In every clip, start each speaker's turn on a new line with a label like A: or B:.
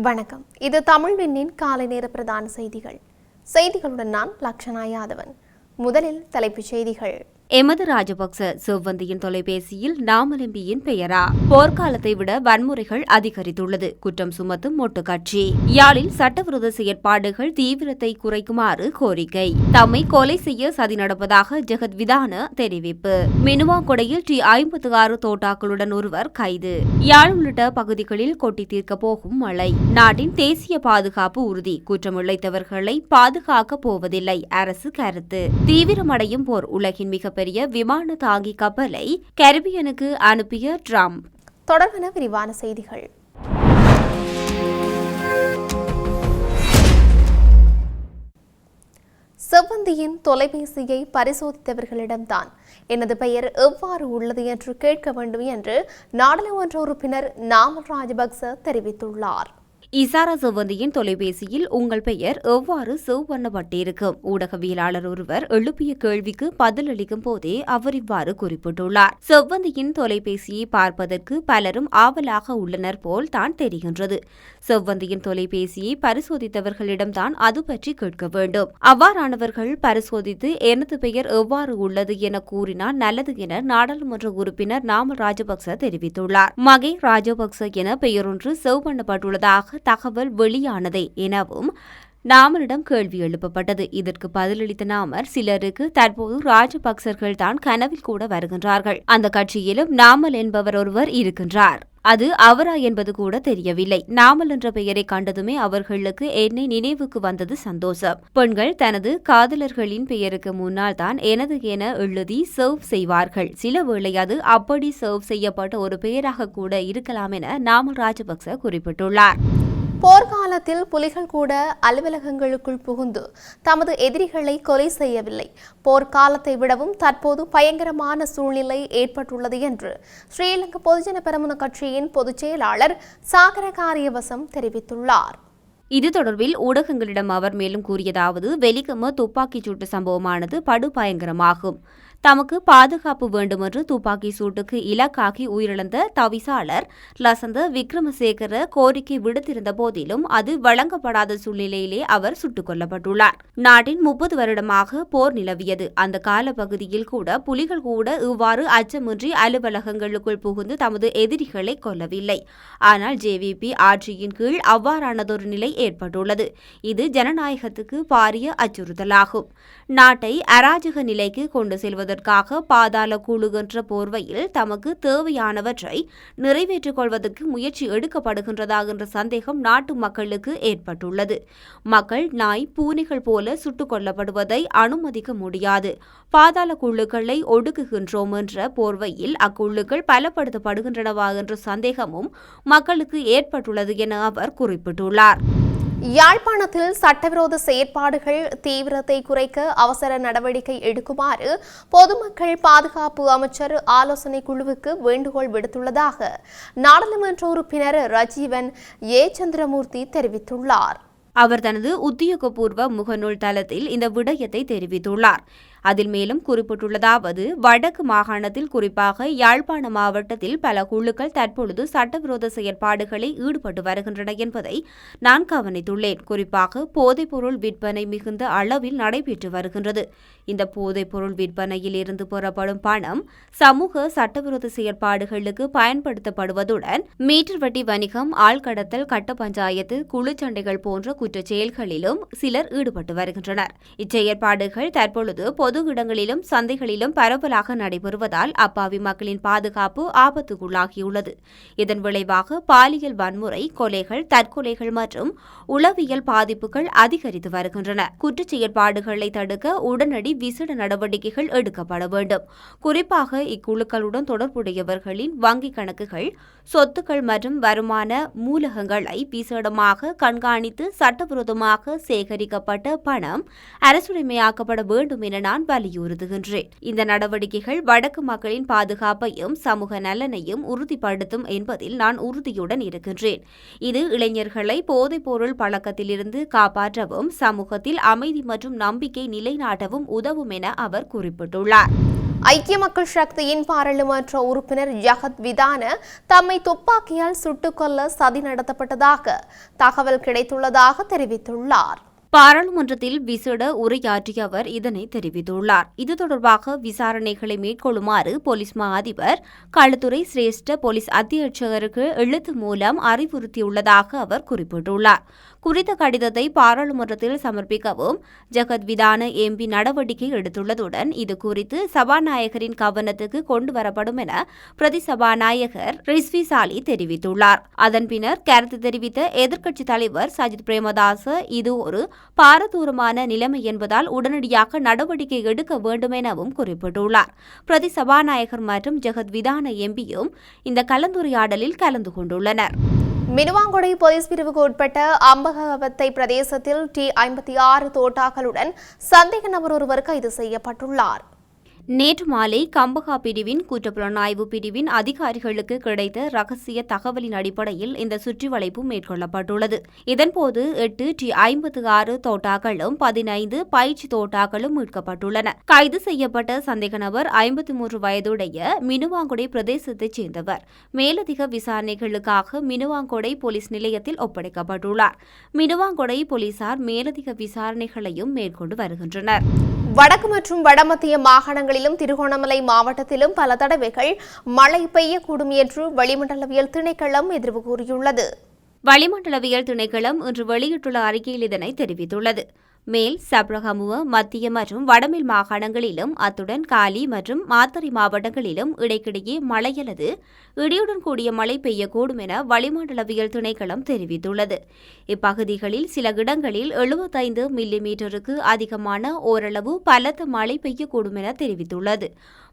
A: வணக்கம். இது தமிழ்விண்ணின் காலை நேர பிரதான செய்திகளுடன் நான் லக்ஷனா யாதவன். முதலில் தலைப்புச் செய்திகள்.
B: எமது ராஜபக்ச செவ்வந்தியின் தொலைபேசியில் நாமல் எம்பியின் பெயரா? போர்க்காலத்தை விட வன்முறைகள் அதிகரித்துள்ளது, குற்றம் சுமத்தும் மொட்டு கட்சி. யாழில் சட்டவிரோத செயற்பாடுகள் தீவிரத்தை குறைக்குமாறு கோரிக்கை. தம்மை கொலை செய்ய சதி நடப்பதாக ஜெகத் விதான தெரிவிப்பு. மினுவாங்கொடையில் T56 தோட்டாக்களுடன் ஒருவர் கைது. யாழ் உள்ளிட்ட பகுதிகளில் கொட்டி தீர்க்க போகும் மழை. நாட்டின் தேசிய பாதுகாப்பு உறுதி, குற்றம் இழைத்தவர்களை பாதுகாக்கப் போவதில்லை, அரசு கருத்து. தீவிரமடையும் போர், உலகின் மிக பெரிய விமான தாங்கி கப்பலை கரிபியனுக்கு அனுப்பிய ட்ரம்ப்.
A: தொடர்பான விரிவான செய்திகள். செவ்வந்தியின் தொலைபேசியை பரிசோதித்தவர்களிடம்தான் எனது பெயர் எவ்வாறு உள்ளது என்று கேட்க வேண்டும் என்று நாடாளுமன்ற உறுப்பினர் நாமல் ராஜபக்ச தெரிவித்துள்ளார்.
B: இசாரா செவ்வந்தியின் தொலைபேசியில் உங்கள் பெயர் எவ்வாறு சேவ் பண்ணப்பட்டிருக்கும்? ஊடகவியலாளர் ஒருவர் எழுப்பிய கேள்விக்கு பதிலளிக்கும் போதே அவர் இவ்வாறு குறிப்பிட்டுள்ளார். செவ்வந்தியின் தொலைபேசியை பார்ப்பதற்கு பலரும் ஆவலாக உள்ளனர் போல் தான் தெரிகின்றது. செவ்வந்தியின் தொலைபேசியை பரிசோதித்தவர்களிடம்தான் அது பற்றி கேட்க வேண்டும். அவ்வாறானவர்கள் பரிசோதித்து எனது பெயர் எவ்வாறு உள்ளது என கூறினால் நல்லது என நாடாளுமன்ற உறுப்பினர் நாமல் ராஜபக்ச தெரிவித்துள்ளார். மகே ராஜபக்ச என பெயரொன்று சேவ் பண்ணப்பட்டுள்ளதாக தகவல் வெளியானதே எனவும் நாமலிடம் கேள்வி எழுப்பப்பட்டது. இதற்கு பதிலளித்த நாமர், சிலருக்கு தற்போது ராஜபக்சர்கள் தான் கனவில் கூட வருகின்றார்கள். அந்த கட்சியிலும் நாமல் என்பவர் ஒருவர் இருக்கின்றார். அது அவரா என்பது கூட தெரியவில்லை. நாமல் என்ற பெயரை கண்டதுமே அவர்களுக்கு என்னை நினைவுக்கு வந்தது சந்தோஷம். பெண்கள் தனது காதலர்களின் பெயருக்கு முன்னால் தான் எனது என எழுதி சர்வ் செய்வார்கள். சில வேளை அது அப்படி சர்வ் செய்யப்பட்ட ஒரு பெயராக கூட இருக்கலாம் என நாமல் ராஜபக்ச குறிப்பிட்டுள்ளார்.
A: போர்க்காலத்தில் புலிகள் கூட அலுவலகங்களுக்குள் புகுந்து தமது எதிரிகளை கொலை செய்யவில்லை. போர்க்காலத்தை விடவும் தற்போது பயங்கரமான சூழ்நிலை ஏற்பட்டுள்ளது என்று ஸ்ரீலங்கா பொதுஜன பெரமுன கட்சியின் பொதுச் செயலாளர் சாகர காரியவசம் தெரிவித்துள்ளார்.
B: இது தொடர்பில் ஊடகங்களிடம் அவர் மேலும் கூறியதாவது, வெலிகம துப்பாக்கிச் சூட்டு சம்பவமானது படுபயங்கரமாகும். தமக்கு பாதுகாப்பு வேண்டுமென்று துப்பாக்கி சூட்டுக்கு இலக்காகி உயிரிழந்த தவிசாளர் லசந்த விக்ரமசேகர கோரிக்கை விடுத்திருந்த போதிலும் அது வழங்கப்படாத சூழ்நிலையிலே அவர் சுட்டுக் கொல்லப்பட்டுள்ளார். நாட்டின் 30 வருடமாக போர் நிலவியது. அந்த காலப்பகுதியில் கூட புலிகள் கூட இவ்வாறு அச்சமின்றி அலுவலகங்களுக்குள் புகுந்து தமது எதிரிகளை கொல்லவில்லை. ஆனால் JVP ஆட்சியின் கீழ் அவ்வாறானதொரு நிலை ஏற்பட்டுள்ளது. இது ஜனநாயகத்துக்கு பாரிய அச்சுறுத்தலாகும். நாட்டை அராஜக நிலைக்கு கொண்டு செல்வதற்காக பாதாள குழு என்ற போர்வையில் தமக்கு தேவையானவற்றை நிறைவேற்றிக் கொள்வதற்கு முயற்சி எடுக்கப்படுகின்றதா என்ற சந்தேகம் நாட்டு மக்களுக்கு ஏற்பட்டுள்ளது. மக்கள் நாய் பூனைகள் போல சுட்டுக் கொல்லப்படுவதை அனுமதிக்க முடியாது. பாதாள குழுக்களை ஒடுக்குகின்றோம் என்ற போர்வையில் அக்குழுக்கள் பலப்படுத்தப்படுகின்றனவா என்ற சந்தேகமும் மக்களுக்கு ஏற்பட்டுள்ளது என அவர் குறிப்பிட்டுள்ளார்.
A: யாழ்ப்பாணத்தில் சட்டவிரோத செயற்பாடுகள் தீவிரத்தை குறைக்க அவசர நடவடிக்கை எடுக்குமாறு பொதுமக்கள் பாதுகாப்பு அமைச்சர் ஆலோசனை குழுவுக்கு வேண்டுகோள் விடுத்துள்ளதாக நாடாளுமன்ற உறுப்பினர் ரஜீவன் ஏ சந்திரமூர்த்தி தெரிவித்துள்ளார்.
B: அவர் தனது உத்தியோகபூர்வ முகநூல் தளத்தில் இந்த விடயத்தை தெரிவித்துள்ளார். அதில் மேலும் குறிப்பிட்டுள்ளதாவது, வடக்கு மாகாணத்தில் குறிப்பாக யாழ்ப்பாண மாவட்டத்தில் பல குழுக்கள் தற்பொழுது சட்டவிரோத செயற்பாடுகளில் ஈடுபட்டு வருகின்றன என்பதை நான் கவனித்துள்ளேன். குறிப்பாக போதைப்பொருள் விற்பனை மிகுந்த அளவில் நடைபெற்று வருகின்றது. இந்த போதைப்பொருள் விற்பனையில் இருந்து பெறப்படும் பணம் சமூக சட்டவிரோத செயற்பாடுகளுக்கு பயன்படுத்தப்படுவதுடன் மீட்டர் வட்டி வணிகம், ஆழ்கடத்தல், கட்ட பஞ்சாயத்து, குழுச்சண்டைகள் போன்ற குற்றச் செயல்களிலும் சிலர் ஈடுபட்டு வருகின்றனர். இச்செயற்பாடுகள் தற்பொழுது பொது இடங்களிலும் சந்தைகளிலும் பரவலாக நடைபெறுவதால் அப்பாவி மக்களின் பாதுகாப்பு ஆபத்துக்குள்ளாகியுள்ளது. இதன் விளைவாக பாலியல் வன்முறை, கொலைகள், தற்கொலைகள் மற்றும் உளவியல் பாதிப்புகள் அதிகரித்து வருகின்றன. குற்றச் செயற்பாடுகளை தடுக்க உடனடி விசேட நடவடிக்கைகள் எடுக்கப்பட வேண்டும். குறிப்பாக இக்குழுக்களுடன் தொடர்புடையவர்களின் வங்கிக் கணக்குகள், சொத்துக்கள் மற்றும் வருமான மூலகங்களை விசேடமாக கண்காணித்து சட்டவிரோதமாக சேகரிக்கப்பட்ட பணம் அரசுடைமையாக்கப்பட வேண்டும் என நான் வலியுறுத்துகின்றேன். இந்த நடவடிக்கைகள் வடக்கு மக்களின் பாதுகாப்பையும் சமூக நலனையும் உறுதிப்படுத்தும் என்பதில் நான் உறுதியுடன் இருக்கின்றேன். இது இளைஞர்களை போதைப்பொருள் பழக்கத்திலிருந்து காப்பாற்றவும் சமூகத்தில் அமைதி மற்றும் நம்பிக்கை நிலைநாட்டவும் உதவும் என அவர் குறிப்பிட்டுள்ளார்.
A: ஐக்கிய மக்கள் சக்தியின் பாராளுமன்ற உறுப்பினர் ஜகத் விதான தம்மை துப்பாக்கியால் சுட்டுக் கொல்ல சதி நடத்தப்பட்டதாக தகவல் கிடைத்துள்ளதாக தெரிவித்துள்ளார்.
B: பாராளுமன்றத்தில் விசேட உரையாற்றிய அவர் இதனை தெரிவித்துள்ளார். இது தொடர்பாக விசாரணைகளை மேற்கொள்ளுமாறு போலீஸ் மா அதிபர் களுத்துறை சிரேஷ்ட போலீஸ் அத்தியட்சகருக்கு எழுத்து மூலம் அறிவுறுத்தியுள்ளதாக அவர் குறிப்பிட்டுள்ளார். குறித்த கடிதத்தை பாராளுமன்றத்தில் சமர்ப்பிக்கவும் ஜகத் விதான எம்பி நடவடிக்கை எடுத்துள்ளதுடன் இது குறித்து சபாநாயகரின் கவனத்துக்கு கொண்டு வரப்படும் என பிரதி சபாநாயகர் ரிஸ்வி சாலி தெரிவித்துள்ளார். அதன் பின்னர் கருத்து தெரிவித்த எதிர்க்கட்சித் தலைவர் சஜித் பிரேமதாச இது ஒரு பாரதூரமான நிலைமை என்பதால் உடனடியாக நடவடிக்கை எடுக்க வேண்டும் எனவும் குறிப்பிட்டுள்ளார். பிரதி சபாநாயகர் மற்றும் ஜகத் விதான எம்பியும் இந்த கலந்துரையாடலில் கலந்து கொண்டுள்ளனர்.
A: மினுவாங்குடை போலீஸ் பிரிவுக்கு உட்பட்ட அம்பகவத்தை பிரதேசத்தில் T-56 தோட்டாக்களுடன் சந்தேக நபர் ஒருவர் கைது செய்யப்பட்டுள்ளார்.
B: நேற்று மாலை கம்பகா பிரிவின் குற்றப்புலனாய்வு பிரிவின் அதிகாரிகளுக்கு கிடைத்த ரகசிய தகவலின் அடிப்படையில் இந்த சுற்றிவளைப்பு மேற்கொள்ளப்பட்டுள்ளது. இதன்போது 8 T-56 தோட்டாக்களும் 15 பயிற்சி தோட்டாக்களும் மீட்கப்பட்டுள்ளன. கைது செய்யப்பட்ட சந்தேக நபர் 53 வயதுடைய மினுவாங்குடை பிரதேசத்தைச் சேர்ந்தவர். மேலதிக விசாரணைகளுக்காக மினுவாங்குடை போலீஸ் நிலையத்தில் ஒப்படைக்கப்பட்டுள்ளார். மினுவாங்குடை போலீசார் மேலதிக விசாரணைகளையும் மேற்கொண்டு வருகின்றனர்.
A: வடக்கு மற்றும் வடமத்திய மாகாணங்களிலும் திருகோணமலை மாவட்டத்திலும் பல தடவைகள் மழை பெய்யக்கூடும் என்று வளிமண்டலவியல் திணைக்களம் எதிர்வு கூறியுள்ளது.
B: வளிமண்டலவியல் திணைக்களம் இன்று வெளியிட்டுள்ள அறிக்கையில் இதனை தெரிவித்துள்ளது. மேல் சப்ரகமுவ மத்திய மற்றும் வடமேல் மாகாணங்களிலும் அத்துடன் காலி மற்றும் மாத்தறை மாவட்டங்களிலும் இடைக்கிடையே மழை அல்லது இடியுடன் கூடிய மழை பெய்யக்கூடும் என வளிமண்டலவியல் திணைக்களம் தெரிவித்துள்ளது. இப்பகுதிகளில் சில இடங்களில் 75 மில்லிமீட்டருக்கு அதிகமான ஓரளவு பலத்த மழை பெய்யக்கூடும் என தெரிவித்துள்ளது.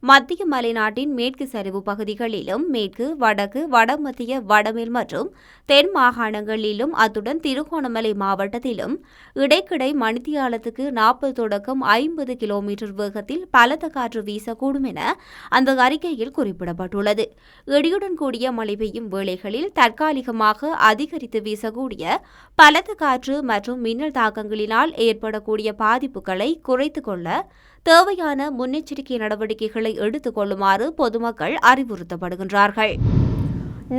B: மத்திய மலைநாட்டின் மேற்கு சரிவு பகுதிகளிலும் மேற்கு வடக்கு வடமத்திய வடமேல் மற்றும் தென் மாகாணங்களிலும் அத்துடன் திருகோணமலை மாவட்டத்திலும் இடைக்கிடை மணித்தியாலத்துக்கு 40 தொடக்கம் 50 கிலோமீட்டர் வேகத்தில் பலத்த காற்று வீசக்கூடும் என அந்த அறிக்கையில் குறிப்பிடப்பட்டுள்ளது. இடியுடன் கூடிய மழை பெய்யும் வேளைகளில் தற்காலிகமாக அதிகரித்து வீசக்கூடிய பலத்த காற்று மற்றும் மின்னல் தாக்கங்களினால் ஏற்படக்கூடிய பாதிப்புகளை குறைத்துக் கொள்ள தேவையான முன்னெச்சரிக்கை நடவடிக்கைகளை எடுத்துக் கொள்ளுமாறு பொதுமக்கள் அறிவுறுத்தப்படுகின்றார்கள்.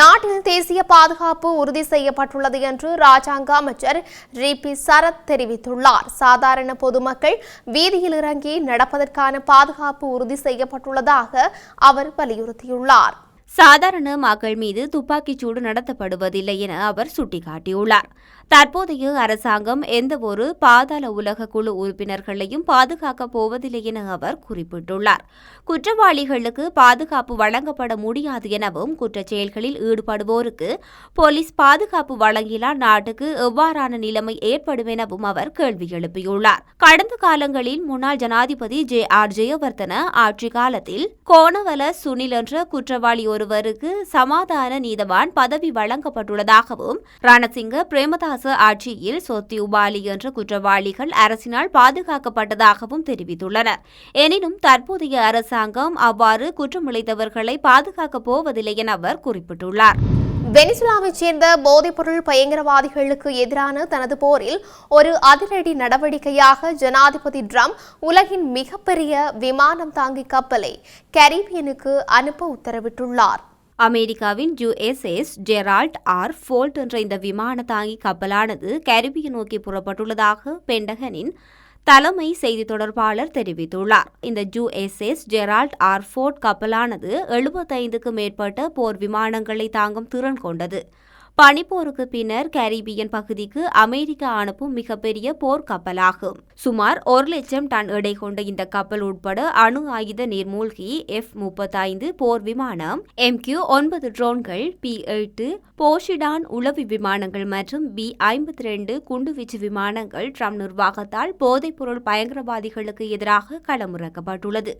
A: நாட்டில் தேசிய பாதுகாப்பு உறுதி செய்யப்பட்டுள்ளது என்று ராஜாங்க அமைச்சர் ரிபி சரத் தெரிவித்துள்ளார். சாதாரண பொதுமக்கள் வீதியில் இறங்கி நடப்பதற்கான பாதுகாப்பு உறுதி செய்யப்பட்டுள்ளதாக அவர் வலியுறுத்தியுள்ளார்.
B: சாதாரண மக்கள் மீது துப்பாக்கிச்சூடு நடத்தப்படுவதில்லை என அவர் சுட்டிக்காட்டியுள்ளார். தற்போதைய அரசாங்கம் எந்தவொரு பாதாள உலக குழு உறுப்பினர்களையும் பாதுகாக்கப் போவதில்லை என அவர் குறிப்பிட்டுள்ளார். குற்றவாளிகளுக்கு பாதுகாப்பு வழங்கப்பட முடியாது எனவும் குற்றச் செயல்களில் ஈடுபடுவோருக்கு போலீஸ் பாதுகாப்பு வழங்கினால் நாட்டுக்கு எவ்வாறான நிலைமை ஏற்படும் எனவும் அவர் கேள்வி எழுப்பியுள்ளார். கடந்த காலங்களில் முன்னாள் ஜனாதிபதி JR ஜெயவர்தன ஆட்சி காலத்தில் கோணவல சுனில் என்ற குற்றவாளி ஒருவருக்கு சமாதான நீதவான் பதவி வழங்கப்பட்டுள்ளதாகவும் ரணசிங்க பிரேமதாச ஆட்சியில் சொத்தி உபாலி என்ற குற்றவாளிகள் அரசினால் பாதுகாக்கப்பட்டதாகவும் தெரிவித்துள்ளனர். எனினும் தற்போதைய அரசாங்கம் அவ்வாறு குற்றமிழைத்தவர்களை பாதுகாக்கப் போவதில்லை என அவர் குறிப்பிட்டுள்ளார்.
A: வெனிசுலாவைச் சேர்ந்த போதைப்பொருள் பயங்கரவாதிகளுக்கு எதிரான தனது போரில் ஒரு அதிரடி நடவடிக்கையாக ஜனாதிபதி ட்ரம்ப் உலகின் மிகப்பெரிய விமானம் தாங்கி கப்பலை கரீபியனுக்கு அனுப்ப உத்தரவிட்டுள்ளார்.
B: அமெரிக்காவின் USS ஜெரால்ட் R. ஃபோல்ட் என்ற இந்த விமான தாங்கி கப்பலானது கரிபியன் நோக்கி புறப்பட்டுள்ளதாக பென்டகனின் தலைமை செய்தி தொடர்பாளர் தெரிவித்துள்ளார். இந்த USS ஜெரால்ட் R. ஃபோர்ட் கப்பலானது 75க்கும் மேற்பட்ட போர் விமானங்களை தாங்கும் திறன் கொண்டது. பனிப்போருக்கு பின்னர் கரீபியன் பகுதிக்கு அமெரிக்கா அனுப்பும் மிகப்பெரிய போர் கப்பலாகும். சுமார் 1,00,000 டன் எடை கொண்ட இந்த கப்பல் உட்பட அணு ஆயுத நீர்மூழ்கி F-35 போர் விமானம், MQ-9 ட்ரோன்கள், P-8 போஷிடான் உளவி விமானங்கள் மற்றும் B-52 குண்டுவீச்சு விமானங்கள் ட்ரம்ப் நிர்வாகத்தால் போதைப்பொருள் பயங்கரவாதிகளுக்கு எதிராக களமிறக்கப்பட்டுள்ளது.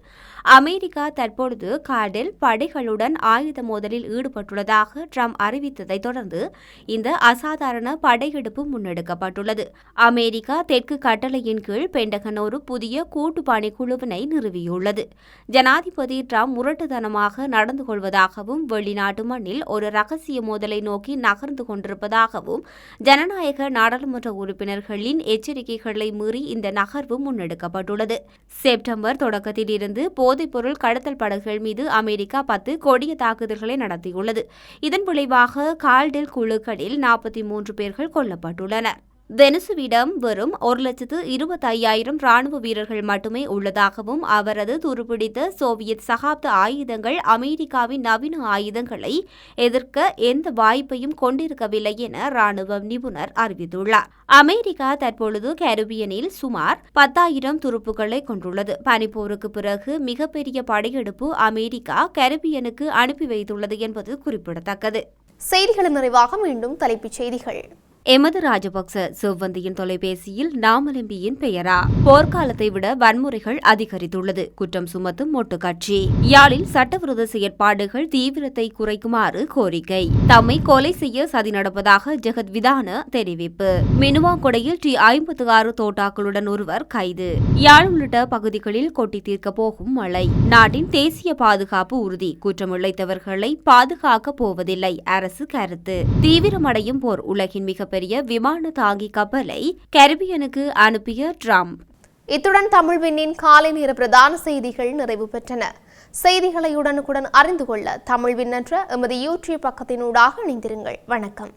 B: அமெரிக்கா தற்பொழுது கடல் படைகளுடன் ஆயுத மோதலில் ஈடுபட்டுள்ளதாக ட்ரம்ப் அறிவித்ததை தொடர்ந்து இந்த அசாதாரண படையெடுப்பு முன்னெடுக்கப்பட்டுள்ளது. அமெரிக்கா தெற்கு கட்டளையின் கீழ் பென்டகன் ஒரு புதிய கூட்டு பணிக்குழுவினை நிறுவியுள்ளது. ஜனாதிபதி டிரம்ப் முரட்டுத்தனமாக நடந்து கொள்வதாகவும் வெளிநாட்டு மண்ணில் ஒரு ரகசிய மோதலை நோக்கி நகர்ந்து கொண்டிருப்பதாகவும் ஜனநாயக நாடாளுமன்ற உறுப்பினர்களின் எச்சரிக்கைகளை மீறி இந்த நகர்வு முன்னெடுக்கப்பட்டுள்ளது. செப்டம்பர் தொடக்கத்தில் இருந்து போதைப்பொருள் கடத்தல் படகுகள் மீது அமெரிக்கா 10 கொடிய தாக்குதல்களை நடத்தியுள்ளது. இதன் விளைவாக கால்டெல் குழுக்களில் 43 பேர்கள் கொல்லப்பட்டுள்ளனர். வெனிசுவிடம் வெறும் 1,25,000 ராணுவ வீரர்கள் மட்டுமே உள்ளதாகவும் அவரது துருப்பிடித்த சோவியத் சகாப்த ஆயுதங்கள் அமெரிக்காவின் நவீன ஆயுதங்களை எதிர்க்க எந்த வாய்ப்பையும் கொண்டிருக்கவில்லை என ராணுவ நிபுணர் அறிவித்துள்ளார். அமெரிக்கா தற்பொழுது கரிபியனில் சுமார் 10,000 துருப்புக்களை கொண்டுள்ளது. பனிப்போருக்கு பிறகு மிகப்பெரிய படையெடுப்பு அமெரிக்கா கரிபியனுக்கு அனுப்பி வைத்துள்ளது என்பது குறிப்பிடத்தக்கது.
A: செய்திகளின் நிறைவாக மீண்டும் தலைப்புச் செய்திகள்.
B: எமது ராஜபக்ச செவ்வந்தியின் தொலைபேசியில் நாமலம்பியின் பெயரா? போர்க்காலத்தை விட வன்முறைகள் அதிகரித்துள்ளது, குற்றம் சுமத்தும் மொட்டு கட்சி. யாழில் சட்டவிரோத செயற்பாடுகள் தீவிரத்தை குறைக்குமாறு கோரிக்கை. தம்மை கொலை செய்ய சதி நடப்பதாக ஜெகத் விதான தெரிவிப்பு. மினுவாங்கொடையில் T56 தோட்டாக்களுடன் ஒருவர் கைது. யாழ் உள்ளிட்ட பகுதிகளில் கொட்டி தீர்க்க போகும் மழை. நாட்டின் தேசிய பாதுகாப்பு உறுதி, குற்றம் இழைத்தவர்களை பாதுகாக்க போவதில்லை, அரசு கருத்து. தீவிரமடையும் போர், உலகின் மிக பெரிய விமான தாங்கி கப்பலை கரிபியனுக்கு அனுப்பிய டிரம்ப்.
A: இத்துடன் தமிழ் விண்ணின் காலை நேர பிரதான செய்திகள் நிறைவு பெற்றன. செய்திகளை உடனுக்குடன் அறிந்து கொள்ள தமிழ் விண் என்ற எமது யூடியூப் பக்கத்தினூடாக இணைந்திருங்கள். வணக்கம்.